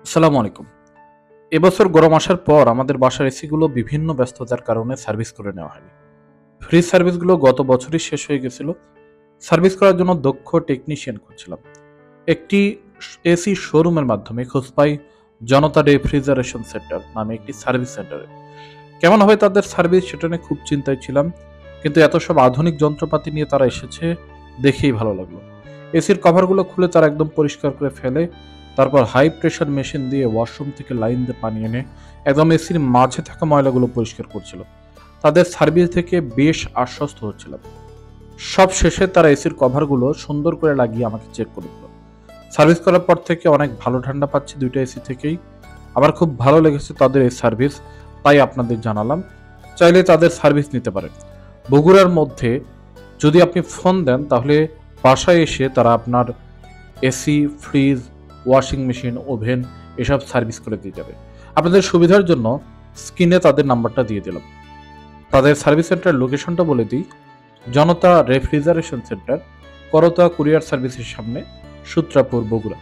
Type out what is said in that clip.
আসসালামু আলাইকুম। এবছর গরম আসার পর আমাদের বাসার এসিগুলো বিভিন্ন ব্যস্ততার কারণে সার্ভিস করে নেওয়া হয়নি। ফ্রি সার্ভিসগুলো গত বছরই শেষ হয়ে গেছিল। সার্ভিস করার জন্য দক্ষ টেকনিশিয়ান খুঁজছিলাম। একটি এসি শোরুমের মাধ্যমে খোঁজ পাই জনতা রেফ্রিজারেশন সেন্টার নামে একটি সার্ভিস সেন্টারে। কেমন হবে তাদের সার্ভিস সেটা নিয়ে খুব চিন্তায় ছিলাম। কিন্তু এত সব আধুনিক যন্ত্রপাতি নিয়ে তারা এসেছে দেখেই ভালো লাগলো। এসির কভারগুলো খুলে তারা একদম পরিষ্কার করে ফেলে। তারপর হাই প্রেশার মেশিন দিয়ে ওয়াশরুম থেকে লাইন দিয়ে পানি এনে একদম এসির মাঝে থাকা ময়লাগুলো পরিষ্কার করছিল। তাদের সার্ভিস থেকে বেশ আশ্বস্ত হচ্ছিলাম। সব শেষে তারা এসির কভারগুলো সুন্দর করে লাগিয়ে আমাকে চেক করে দিল। সার্ভিস করার পর থেকে অনেক ভালো ঠান্ডা পাচ্ছি দুইটা এসি থেকেই। আমার খুব ভালো লেগেছে তাদের এই সার্ভিস, তাই আপনাদের জানালাম। চাইলে তাদের সার্ভিস নিতে পারেন। বগুড়ার মধ্যে যদি আপনি ফোন দেন তাহলে বাসায় এসে তারা আপনার AC, fridge, washing machine, oven এসব সার্ভিস করে দিয়ে যাবে। আপনাদের সুবিধার জন্য স্ক্রিনে তাদের নাম্বারটা দিয়ে দিলাম। তাদের সার্ভিস সেন্টার লোকেশনটা বলে দিই। জনতা রেফ্রিজারেশন সেন্টার, করতা কুরিয়ার সার্ভিসের সামনে, সূত্রাপুর, বগুড়া।